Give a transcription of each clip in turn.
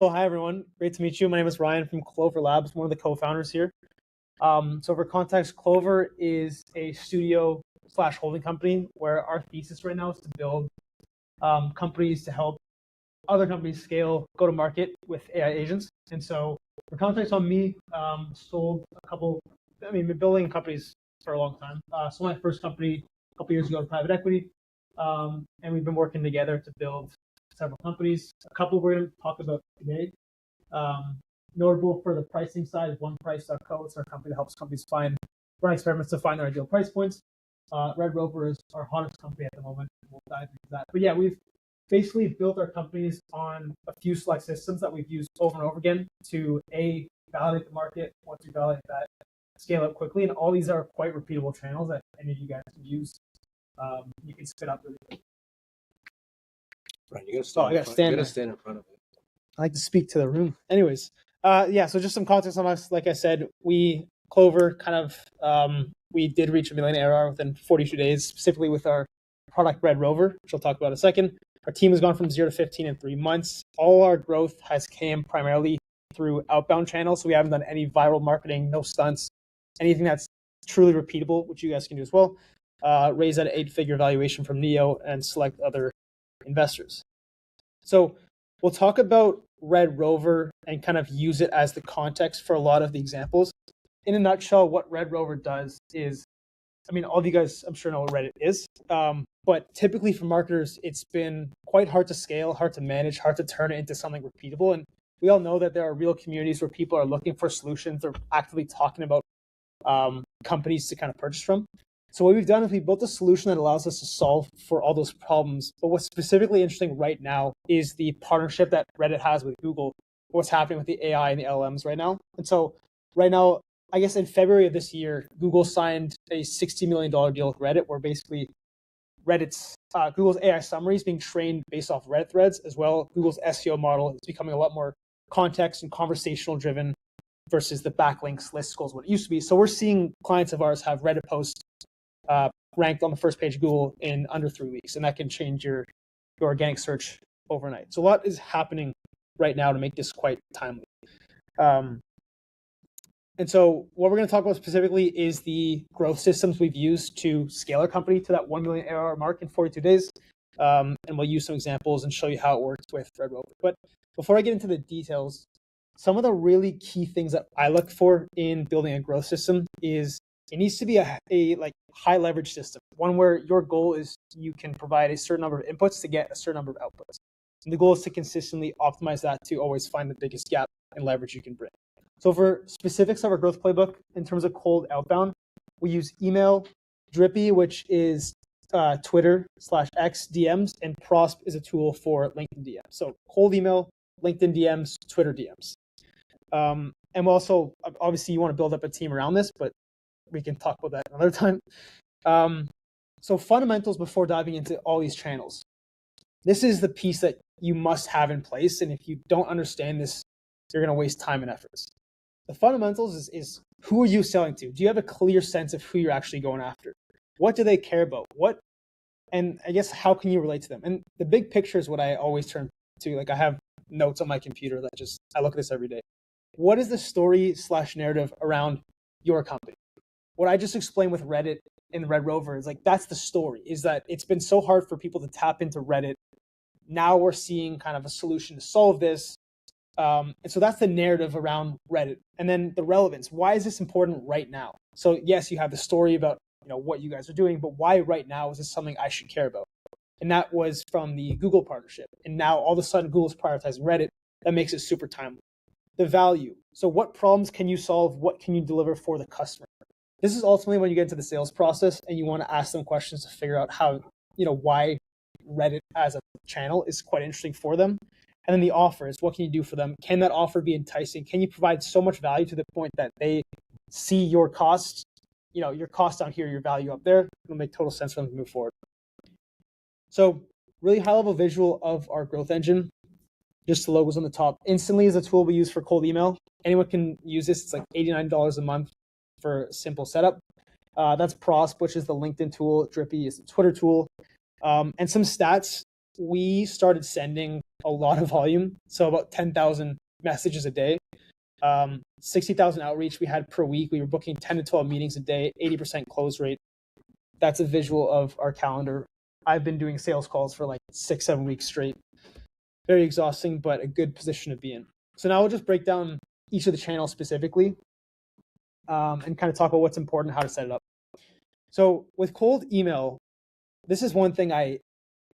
Well, hi everyone. Great to meet you. My name is Ryan from Clover Labs, one of the co-founders here. So for context, Clover is a studio slash holding company where our thesis right now is to build companies to help other companies scale, go to market with AI agents. And so for context on me, sold a couple, been building companies for a long time. Sold my first company a couple years ago to private equity. And we've been working together to build several companies. A couple we're going to talk about today. Notable for the pricing side is OnePrice.co. It's our company that helps companies run experiments to find their ideal price points. Red Rover is our hottest company at the moment. We'll dive into that. But yeah, we've basically built our companies on a few select systems that we've used over and over again to validate the market. Once we validate that, scale up quickly. And all these are quite repeatable channels that any of you guys can use. You can spit up really quick. Right, you gotta stand in front of it. I like to speak to the room. Anyways, so just some context on us. Like I said, Clover we did reach $1 million ARR within 42 days, specifically with our product Red Rover, which I'll talk about in a second. Our team has gone from 0 to 15 in 3 months. All our growth has came primarily through outbound channels. So we haven't done any viral marketing, no stunts, anything that's truly repeatable, which you guys can do as well. Raise at an 8-figure valuation from Neo and select other investors. So we'll talk about Red Rover and kind of use it as the context for a lot of the examples. In a nutshell, what Red Rover does is, all of you guys, I'm sure know what Reddit is, but typically for marketers, it's been quite hard to scale, hard to manage, hard to turn it into something repeatable. And we all know that there are real communities where people are looking for solutions. They're actively talking about companies to kind of purchase from. So what we've done is we built a solution that allows us to solve for all those problems. But what's specifically interesting right now is the partnership that Reddit has with Google, what's happening with the AI and the LLMs right now. And so right now, I guess in February of this year, Google signed a $60 million deal with Reddit, where basically Google's AI summary is being trained based off Reddit threads as well. Google's SEO model is becoming a lot more context and conversational driven versus the backlinks list goals, what it used to be. So we're seeing clients of ours have Reddit posts ranked on the first page of Google in under 3 weeks, and that can change your organic search overnight. So a lot is happening right now to make this quite timely. And so what we're going to talk about specifically is the growth systems we've used to scale our company to that 1 million ARR mark in 42 days. And we'll use some examples and show you how it works with Red Rover. But before I get into the details, some of the really key things that I look for in building a growth system is it needs to be a high leverage system, one where your goal is you can provide a certain number of inputs to get a certain number of outputs. And the goal is to consistently optimize that to always find the biggest gap in leverage you can bring. So for specifics of our growth playbook, in terms of cold outbound, we use email, Drippy, which is Twitter/X DMs, and Prosp is a tool for LinkedIn DMs. So cold email, LinkedIn DMs, Twitter DMs. And we'll also, obviously you want to build up a team around this, but we can talk about that another time. So fundamentals before diving into all these channels. This is the piece that you must have in place. And if you don't understand this, you're going to waste time and efforts. The fundamentals is who are you selling to? Do you have a clear sense of who you're actually going after? What do they care about? And I guess how can you relate to them? And the big picture is what I always turn to. Like I have notes on my computer that I look at this every day. What is the story/narrative around your company? What I just explained with Reddit and Red Rover is that's the story, is that it's been so hard for people to tap into Reddit. Now we're seeing kind of a solution to solve this. And so that's the narrative around Reddit. And then the relevance. Why is this important right now? So yes, you have the story about what you guys are doing, but why right now is this something I should care about? And that was from the Google partnership. And now all of a sudden Google's prioritizing Reddit. That makes it super timely. The value. So what problems can you solve? What can you deliver for the customer? This is ultimately when you get into the sales process and you want to ask them questions to figure out how, why Reddit as a channel is quite interesting for them. And then the offer is what can you do for them? Can that offer be enticing? Can you provide so much value to the point that they see your costs, your cost down here, your value up there? It'll make total sense for them to move forward. So really high level visual of our growth engine. Just the logos on the top. Instantly is a tool we use for cold email. Anyone can use this. It's like $89 a month for a simple setup. That's Prosp, which is the LinkedIn tool. Drippy is the Twitter tool. And some stats. we started sending a lot of volume. So about 10,000 messages a day, 60,000 outreach we had per week. We were booking 10 to 12 meetings a day, 80% close rate. That's a visual of our calendar. I've been doing sales calls for like 6-7 weeks straight. Very exhausting, but a good position to be in. So now we'll just break down each of the channels specifically, and kind of talk about what's important, how to set it up. So with cold email, this is one thing I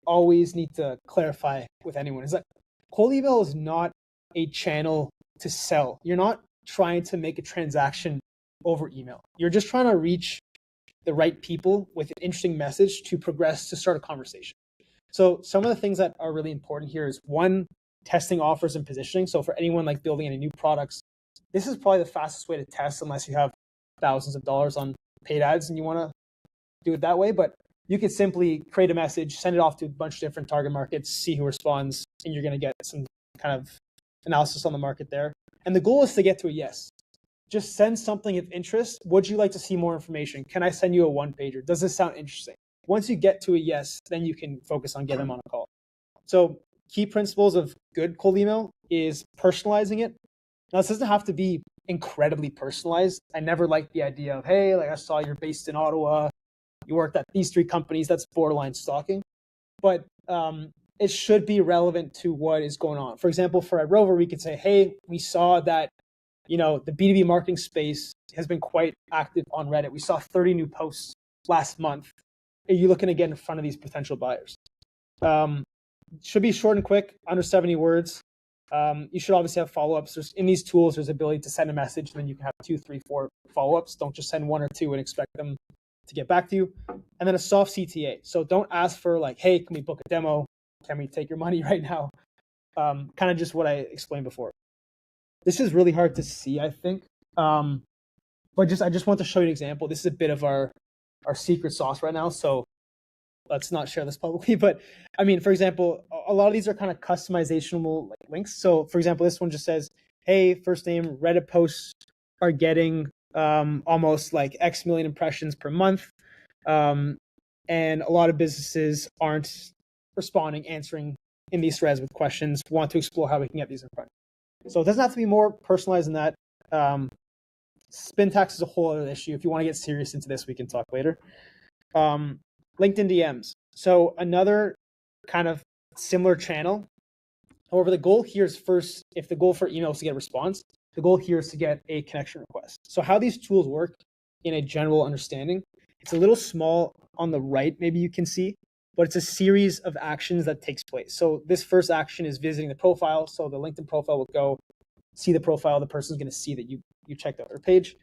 always need to clarify with anyone, is that cold email is not a channel to sell. You're not trying to make a transaction over email. You're just trying to reach the right people with an interesting message to progress, to start a conversation. So some of the things that are really important here is, one, testing offers and positioning. So for anyone like building any new products, this is probably the fastest way to test, unless you have thousands of dollars on paid ads and you want to do it that way. But you could simply create a message, send it off to a bunch of different target markets, see who responds, and you're going to get some kind of analysis on the market there. And the goal is to get to a yes. Just send something of interest. Would you like to see more information? Can I send you a one-pager? Does this sound interesting? Once you get to a yes, then you can focus on getting them on a call. So key principles of good cold email is personalizing it. Now, this doesn't have to be incredibly personalized. I never liked the idea of, hey, like I saw you're based in Ottawa, you worked at these 3 companies. That's borderline stalking. But it should be relevant to what is going on. For example, for Red Rover, we could say, hey, we saw that, the B2B marketing space has been quite active on Reddit. We saw 30 new posts last month. Are you looking to get in front of these potential buyers? Should be short and quick, under 70 words. You should obviously have follow-ups. In these tools, there's ability to send a message, and then you can have 2, 3, 4 follow-ups. Don't just send 1 or 2 and expect them to get back to you. And then a soft CTA. So don't ask for like, hey, can we book a demo? Can we take your money right now? Kind of just what I explained before. This is really hard to see, I think. But I just want to show you an example. This is a bit of our secret sauce right now. So let's not share this publicly. But I mean, for example, a lot of these are kind of customizational links. So for example, this one just says, hey, first name, Reddit posts are getting almost like X million impressions per month. And a lot of businesses aren't responding, answering in these threads with questions, want to explore how we can get these in front. So it doesn't have to be more personalized than that. Spin tax is a whole other issue. If you want to get serious into this, we can talk later. LinkedIn DMs. So another kind of similar channel. However, the goal here is first, if the goal for email is to get a response, the goal here is to get a connection request. So how these tools work in a general understanding, it's a little small on the right, maybe you can see, but it's a series of actions that takes place. So this first action is visiting the profile. So the LinkedIn profile will go see the profile. The person's going to see that you checked out their page.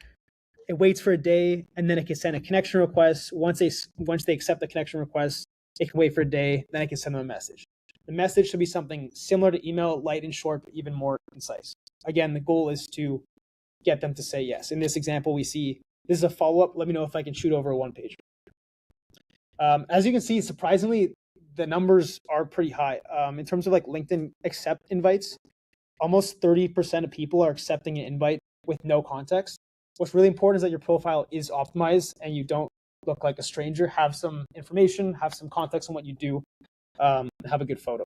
It waits for a day, and then it can send a connection request. Once they accept the connection request, it can wait for a day, then it can send them a message. The message should be something similar to email, light and short, but even more concise. Again, the goal is to get them to say yes. In this example, we see this is a follow-up. Let me know if I can shoot over a one-page. As you can see, surprisingly, the numbers are pretty high. In terms of like LinkedIn accept invites, almost 30% of people are accepting an invite with no context. What's really important is that your profile is optimized and you don't look like a stranger. Have some information, have some context on what you do, have a good photo.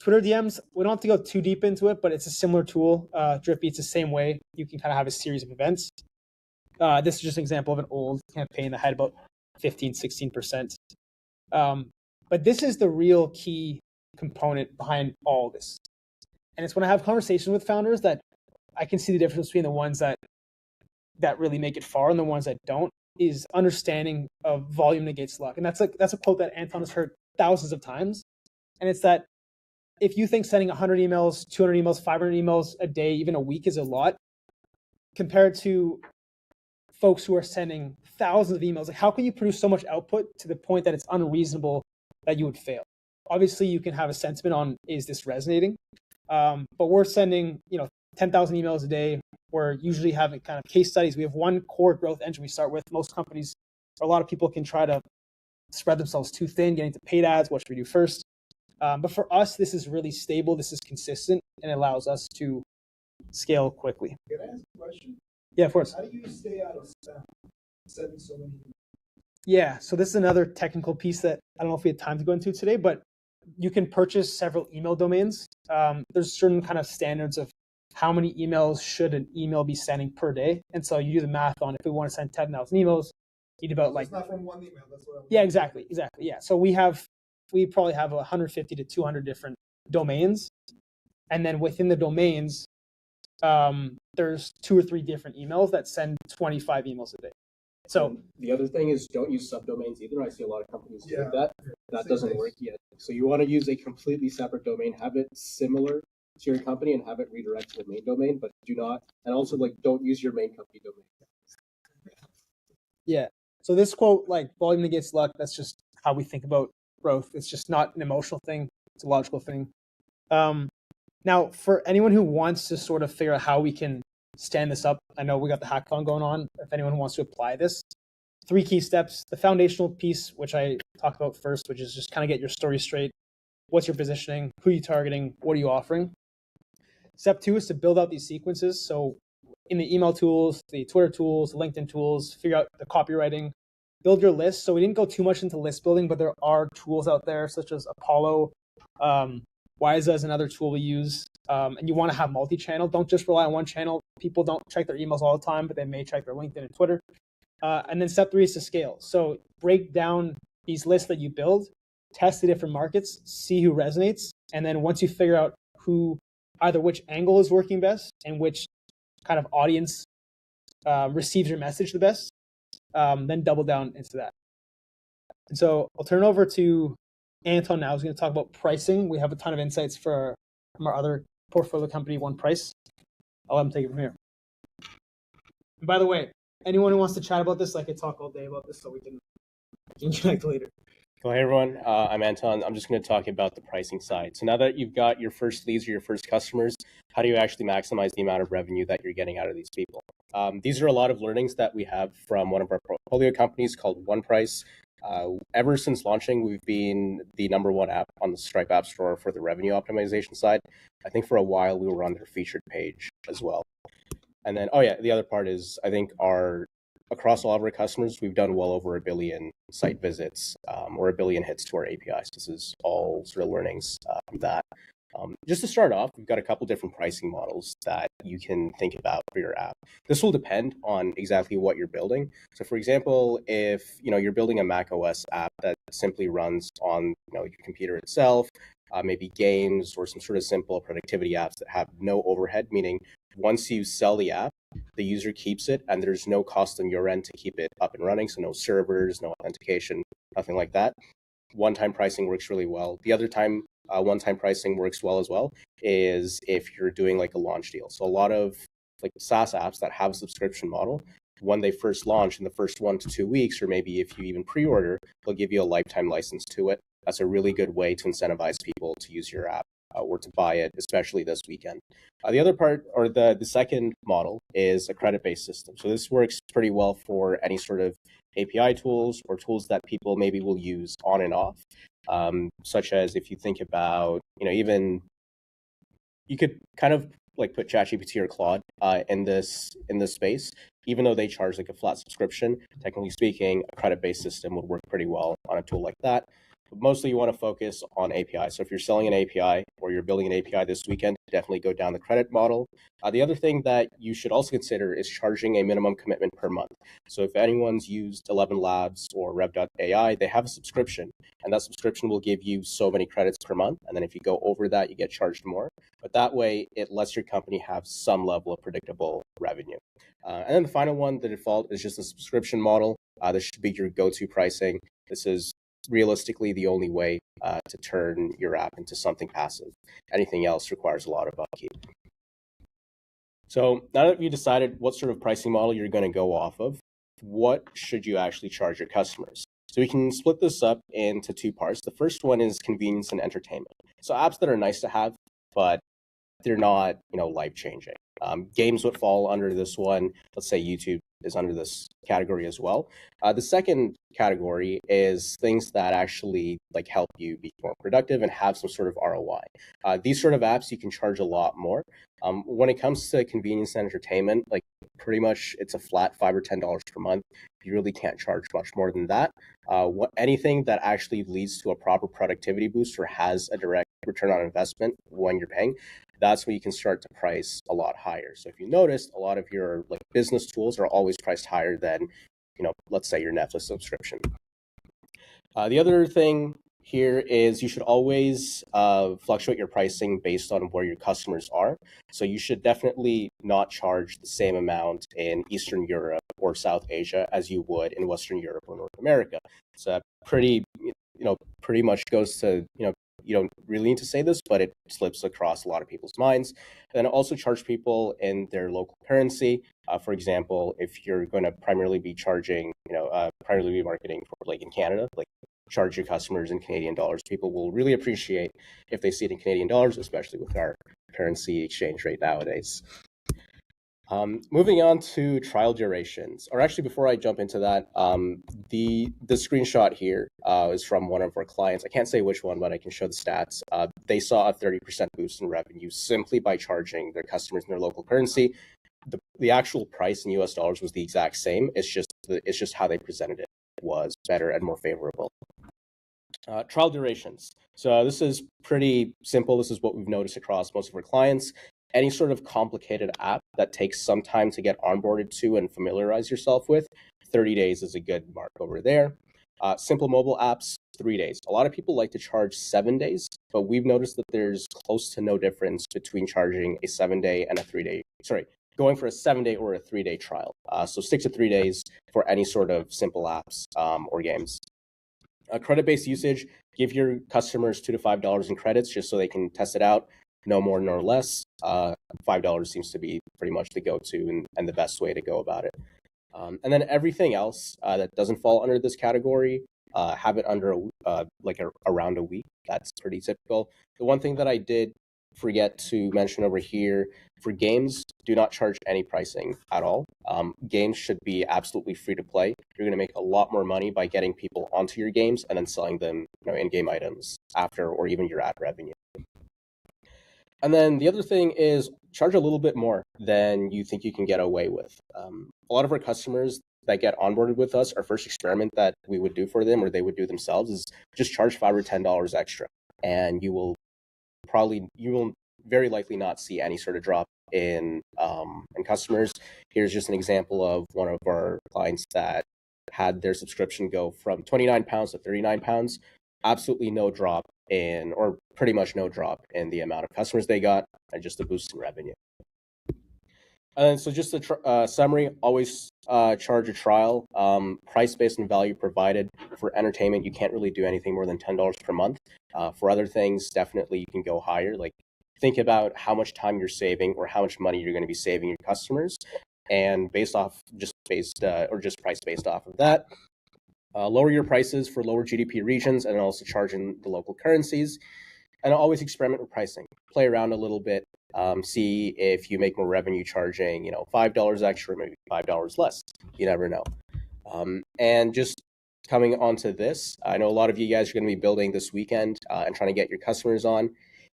Twitter DMs, we don't have to go too deep into it, but it's a similar tool. Drippy, it's the same way. You can kind of have a series of events. This is just an example of an old campaign that had about 15, 16%. But this is the real key component behind all this. And it's when I have conversations with founders that I can see the difference between the ones that really make it far and the ones that don't, is understanding of volume negates luck. And that's a quote that Anton has heard thousands of times. And it's that if you think sending 100 emails, 200 emails, 500 emails a day, even a week is a lot, compared to folks who are sending thousands of emails, like how can you produce so much output to the point that it's unreasonable that you would fail? Obviously, you can have a sentiment on, is this resonating? But we're sending, 10,000 emails a day. We're usually having kind of case studies. We have one core growth engine we start with. Most companies, or a lot of people can try to spread themselves too thin, getting to paid ads. What should we do first? But for us, this is really stable. This is consistent, and it allows us to scale quickly. Can I ask a question? Yeah, of course. How do you stay out of spam? Sending so many. Yeah, so this is another technical piece that I don't know if we have time to go into today, but you can purchase several email domains. There's certain kind of standards of how many emails should an email be sending per day. And so you do the math on if we want to send 10,000 emails, you need about It's not from one email. That's what. yeah, exactly. Yeah. So we probably have 150 to 200 different domains. And then within the domains, there's 2 or 3 different emails that send 25 emails a day. So and the other thing is don't use subdomains either. I see a lot of companies do that. That doesn't work yet. So you want to use a completely separate domain, have it similar to your company and have it redirect to the main domain, but do not, and also like don't use your main company domain. Yeah. So this quote, like volume negates luck, that's just how we think about growth. It's just not an emotional thing. It's a logical thing. Now, for anyone who wants to sort of figure out how we can stand this up, I know we got the hackathon going on. If anyone wants to apply this, 3 key steps. The foundational piece, which I talked about first, which is just kind of get your story straight. What's your positioning? Who are you targeting? What are you offering? Step 2 is to build out these sequences. So in the email tools, the Twitter tools, the LinkedIn tools, figure out the copywriting, build your list. So we didn't go too much into list building, but there are tools out there such as Apollo. Wiza is another tool we use. And you want to have multi-channel. Don't just rely on one channel. People don't check their emails all the time, but they may check their LinkedIn and Twitter. And then step 3 is to scale. So break down these lists that you build, test the different markets, see who resonates. And then once you figure out either which angle is working best and which kind of audience receives your message the best, then double down into that. And so I'll turn it over to Anton now. He's going to talk about pricing. We have a ton of insights from our other portfolio company, One Price. I'll let him take it from here. And by the way, anyone who wants to chat about this, I could talk all day about this, so we can connect later. Well, hey everyone, I'm Anton. I'm just going to talk about the pricing side. So now that you've got your first leads or your first customers, how do you actually maximize the amount of revenue that you're getting out of these people? These are a lot of learnings that we have from one of our portfolio companies called One Price. Ever since launching, we've been the #1 app on the Stripe App Store for the revenue optimization side. I think for a while we were on their featured page as well. And then, the other part is I think across all of our customers, we've done well over 1 billion site visits or 1 billion hits to our APIs. This is all sort of learnings from that. Just to start off, we've got a couple different pricing models that you can think about for your app. This will depend on exactly what you're building. So for example, if you're building a Mac OS app that simply runs on your computer itself, maybe games or some sort of simple productivity apps that have no overhead, meaning once you sell the app, the user keeps it and there's no cost on your end to keep it up and running. So no servers, no authentication, nothing like that. One-time pricing works really well. The other time one-time pricing works well as well is if you're doing like a launch deal. So a lot of like SaaS apps that have a subscription model, when they first launch in the first 1 to 2 weeks, or maybe if you even pre-order, they'll give you a lifetime license to it. That's a really good way to incentivize people to use your app or to buy it, especially this weekend. The other part, or the second model, is a credit-based system. So this works pretty well for any sort of API tools or tools that people maybe will use on and off, such as if you think about, even you could kind of like put ChatGPT or Claude in this space. Even though they charge like a flat subscription, technically speaking, a credit-based system would work pretty well on a tool like that. But mostly you want to focus on API. So if you're selling an API or you're building an API this weekend, definitely go down the credit model. The other thing that you should also consider is charging a minimum commitment per month. So if anyone's used 11 Labs or Rev.ai, they have a subscription, and that subscription will give you so many credits per month. And then if you go over that, you get charged more. But that way, it lets your company have some level of predictable revenue. And then the final one, the default, is just a subscription model. This should be your go-to pricing. This is realistically the only way to turn your app into something passive. Anything else requires a lot of upkeep. So now that you decided what sort of pricing model you're going to go off of, what should you actually charge your customers? So we can split this up into 2 parts. The first one is convenience and entertainment. So apps that are nice to have, but they're not, life-changing. Games would fall under this one. Let's say YouTube is under this category as well. The second category is things that actually like help you be more productive and have some sort of ROI. These sort of apps you can charge a lot more. When it comes to convenience and entertainment, like pretty much it's a flat $5 or $10 per month. You really can't charge much more than that. Anything that actually leads to a proper productivity boost or has a direct return on investment when you're paying, that's where you can start to price a lot higher. So if you noticed, a lot of your like business tools are always priced higher than, let's say your Netflix subscription. The other thing here is you should always fluctuate your pricing based on where your customers are. So you should definitely not charge the same amount in Eastern Europe or South Asia as you would in Western Europe or North America. So pretty much goes to, you don't really need to say this, but it slips across a lot of people's minds. And then also charge people in their local currency. For example, if you're going to primarily be charging, primarily be marketing for like in Canada, like charge your customers in Canadian dollars. People will really appreciate if they see it in Canadian dollars, especially with our currency exchange rate nowadays. Moving on to trial durations, or actually before I jump into that, the screenshot here is from one of our clients. I can't say which one, but I can show the stats. They saw a 30% boost in revenue simply by charging their customers in their local currency. The actual price in US dollars was the exact same. It's just how they presented it was better and more favorable. Trial durations. So this is pretty simple. This is what we've noticed across most of our clients. Any sort of complicated app that takes some time to get onboarded to and familiarize yourself with, 30 days is a good mark over there. Simple mobile apps, 3 days. A lot of people like to charge 7 days, but we've noticed that there's close to no difference between charging a 7-day and a 3-day, going for a 7-day or a 3-day trial. So stick to 3 days for any sort of simple apps or games. Credit-based usage, give your customers $2 to $5 in credits just so they can test it out. No more nor less. $5 seems to be pretty much the go-to and the best way to go about it. And then everything else that doesn't fall under this category, have it under around a week. That's pretty typical. The one thing that I did forget to mention over here, for games, do not charge any pricing at all. Games should be absolutely free to play. You're going to make a lot more money by getting people onto your games and then selling them in-game items after, or even your ad revenue. And then the other thing is charge a little bit more than you think you can get away with. A lot of our customers that get onboarded with us, our first experiment that we would do for them or they would do themselves is just charge $5 or $10 extra. And you will very likely not see any sort of drop in customers. Here's just an example of one of our clients that had their subscription go from £29 to £39. Absolutely no drop or pretty much no drop in the amount of customers they got, and just a boost in revenue. And so just a summary, always charge a trial, price based on value provided. For entertainment, you can't really do anything more than $10 per month. For other things, definitely you can go higher. Like think about how much time you're saving or how much money you're going to be saving your customers, and price based off of that. Lower your prices for lower GDP regions and also charge in the local currencies. And always experiment with pricing. Play around a little bit. See if you make more revenue charging, $5 extra, maybe $5 less. You never know. And just coming onto this, I know a lot of you guys are going to be building this weekend and trying to get your customers on.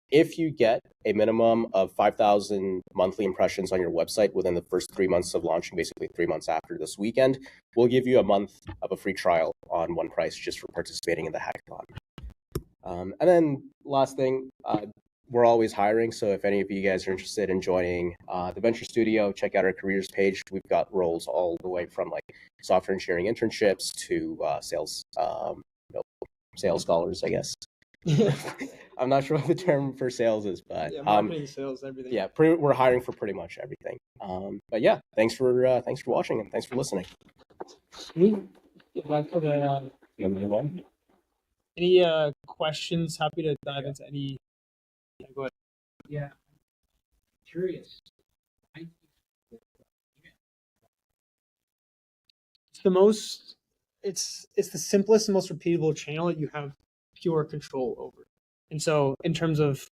If you get a minimum of 5,000 monthly impressions on your website within the first 3 months of launching, basically 3 months after this weekend, we'll give you a month of a free trial on one price just for participating in the hackathon. And then last thing, we're always hiring. So if any of you guys are interested in joining the Venture Studio, check out our careers page. We've got roles all the way from like software engineering internships to sales scholars, I guess. I'm not sure what the term for sales is, but marketing, sales, everything. Yeah, we're hiring for pretty much everything. But yeah, thanks for watching and thanks for listening. Any questions? Happy to dive into any. Yeah, go ahead. Yeah, curious. It's the simplest and most repeatable channel that you have pure control over. And so in terms of,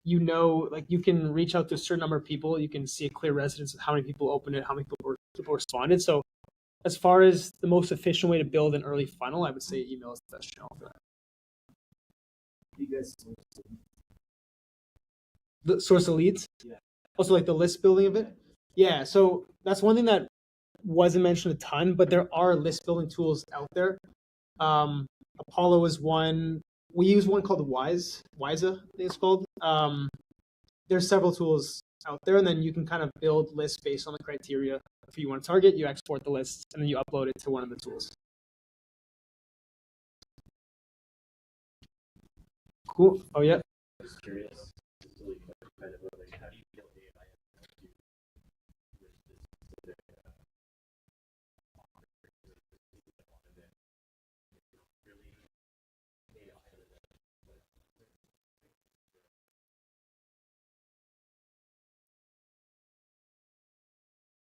you can reach out to a certain number of people, you can see a clear residence of how many people open it, how many people were people responded. So as far as the most efficient way to build an early funnel, I would say email is the best channel for that. You guys, The source of leads? Yeah. Also like the list building of it? Yeah, so that's one thing that wasn't mentioned a ton, but there are list building tools out there. Apollo is one. We use one called Wise, I think it's called. There's several tools out there, and then you can kind of build lists based on the criteria. If you want to target, you export the list, and then you upload it to one of the tools. Cool. Oh, yeah. I was curious, just really quick, kind of like, how do you feel AI has helped you with this specific really AI?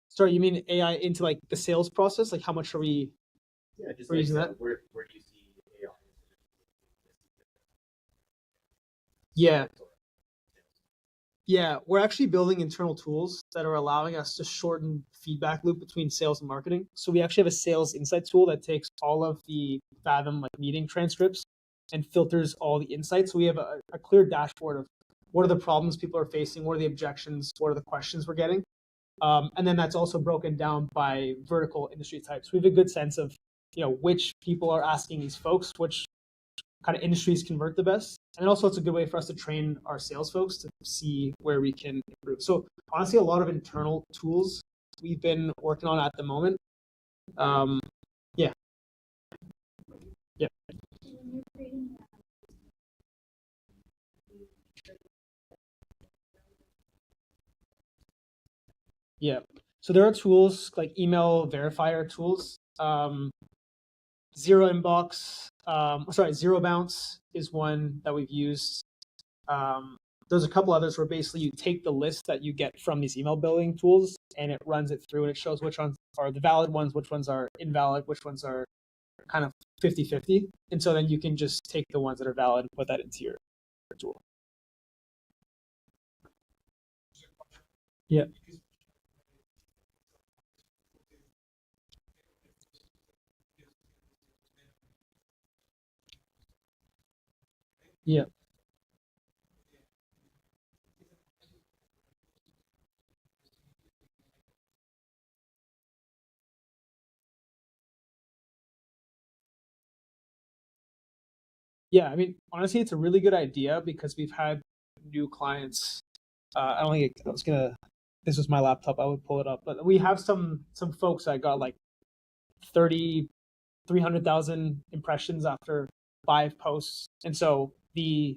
Sorry, you mean AI into like the sales process? Like how much are we? Yeah, just We're like using that? where do you see AI? Yeah. Yeah, we're actually building internal tools that are allowing us to shorten feedback loop between sales and marketing. So we actually have a sales insight tool that takes all of the Fathom like meeting transcripts and filters all the insights. So we have a clear dashboard of what are the problems people are facing, what are the objections, what are the questions we're getting. And then that's also broken down by vertical industry types. We have a good sense of, which people are asking these folks, which kind of industries convert the best. And also it's a good way for us to train our sales folks to see where we can improve. So honestly, a lot of internal tools we've been working on at the moment. Yeah. Yeah. Yeah. So there are tools like email verifier tools. Zero inbox, zero bounce is one that we've used. There's a couple others where basically you take the list that you get from these email building tools and it runs it through and it shows which ones are the valid ones, which ones are invalid, which ones are kind of 50-50. And so then you can just take the ones that are valid and put that into your tool. Yeah. Yeah. Yeah, I mean, honestly, it's a really good idea because we've had new clients. I don't think I was gonna. This was my laptop. I would pull it up, but we have some folks that got like 300,000 impressions after 5 posts, and so the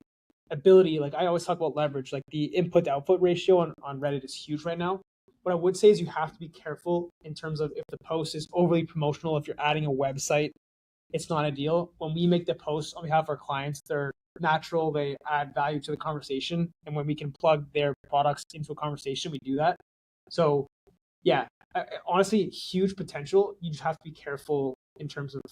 ability, like I always talk about leverage, like the input to output ratio on Reddit is huge right now. What I would say is you have to be careful in terms of if the post is overly promotional, if you're adding a website, it's not ideal. When we make the posts on behalf of our clients, they're natural, they add value to the conversation. And when we can plug their products into a conversation, we do that. So yeah, honestly, huge potential. You just have to be careful in terms of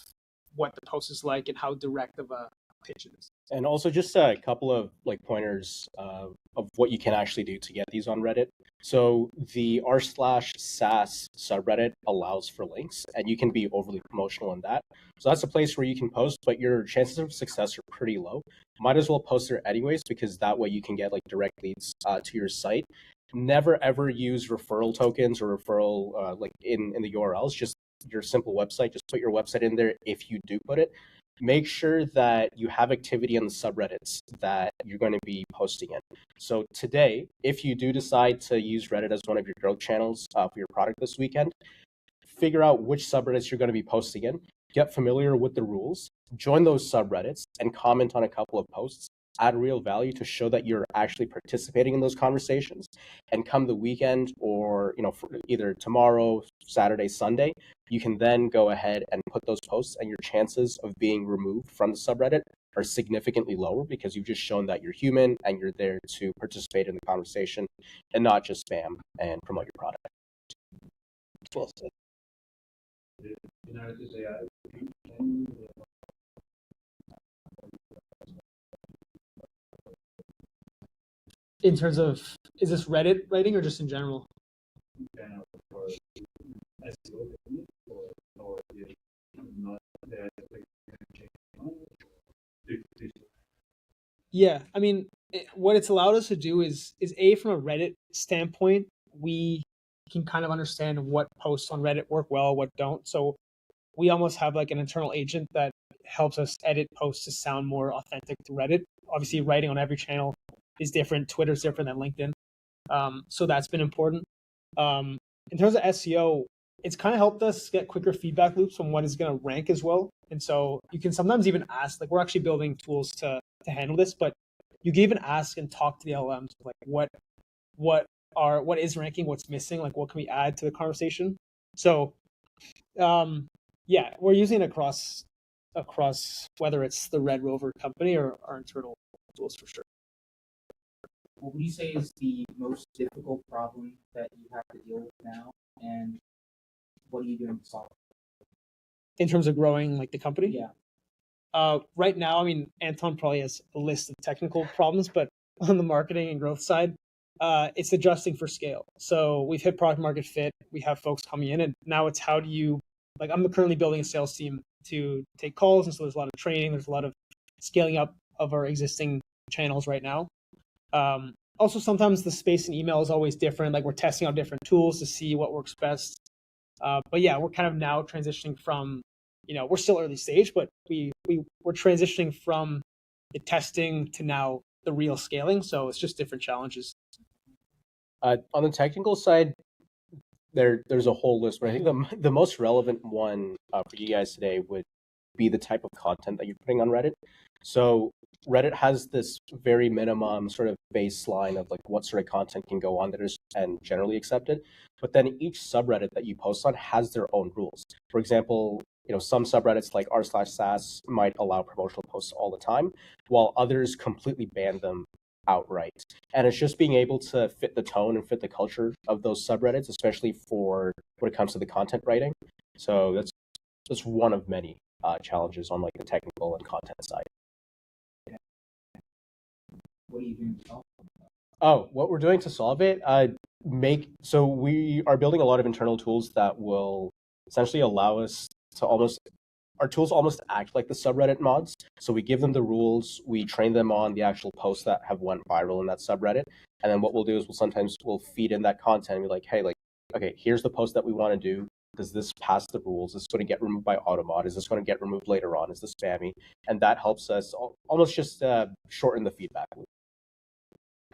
what the post is like and how direct of a pitch it is. And also just a couple of like pointers of what you can actually do to get these on Reddit. So the r/SAS subreddit allows for links and you can be overly promotional in that. So that's a place where you can post, but your chances of success are pretty low. Might as well post there anyways, because that way you can get like direct leads to your site. Never ever use referral tokens or referral like in the URLs, just your simple website. Just put your website in there if you do put it. Make sure that you have activity on the subreddits that you're going to be posting in. So today, if you do decide to use Reddit as one of your growth channels for your product this weekend, figure out which subreddits you're going to be posting in, get familiar with the rules, join those subreddits, and comment on a couple of posts. Add real value to show that you're actually participating in those conversations. And come the weekend or for either tomorrow, Saturday, Sunday, you can then go ahead and put those posts and your chances of being removed from the subreddit are significantly lower because you've just shown that you're human and you're there to participate in the conversation and not just spam and promote your product. Well said. In terms of, is this Reddit writing or just in general? SEO opinion, or did not that like change their mind? Yeah, I mean, what it's allowed us to do is a from a Reddit standpoint, we can kind of understand what posts on Reddit work well, what don't. So we almost have like an internal agent that helps us edit posts to sound more authentic to Reddit. Obviously, writing on every channel is different. Twitter's different than LinkedIn, so that's been important. In terms of SEO, it's kind of helped us get quicker feedback loops from what is going to rank as well. And so you can sometimes even ask, like we're actually building tools to handle this, but you can even ask and talk to the LLMs like what is ranking, what's missing, like what can we add to the conversation. So yeah, we're using it across whether it's the Red Rover company or our internal tools for sure. What would you say is the most difficult problem that you have to deal with now, and what are you doing to solve it? In terms of growing like the company? Yeah. Right now, I mean, Anton probably has a list of technical problems, but on the marketing and growth side, it's adjusting for scale. So we've hit product market fit. We have folks coming in, and now it's how do you, like, I'm currently building a sales team to take calls, and so there's a lot of training, there's a lot of scaling up of our existing channels right now. Also, sometimes the space in email is always different. Like we're testing out different tools to see what works best. But yeah, we're kind of now transitioning from, we're still early stage, but we're transitioning from the testing to now the real scaling. So it's just different challenges. On the technical side, there's a whole list, but I think the most relevant one for you guys today would be the type of content that you're putting on Reddit. So Reddit has this very minimum sort of baseline of like what sort of content can go on that is and generally accepted. But then each subreddit that you post on has their own rules. For example, some subreddits like r/SAS might allow promotional posts all the time, while others completely ban them outright. And it's just being able to fit the tone and fit the culture of those subreddits, especially for when it comes to the content writing. So that's one of many challenges on like the technical and content side. What are you doing to solve it? Oh, what we're doing to solve it, so we are building a lot of internal tools that will essentially allow us to our tools almost act like the subreddit mods. So we give them the rules, we train them on the actual posts that have went viral in that subreddit. And then what we'll do is we'll feed in that content and be like, hey, like, okay, here's the post that we want to do. Does this pass the rules? Is this going to get removed by automod? Is this going to get removed later on? Is this spammy? And that helps us almost just shorten the feedback loop.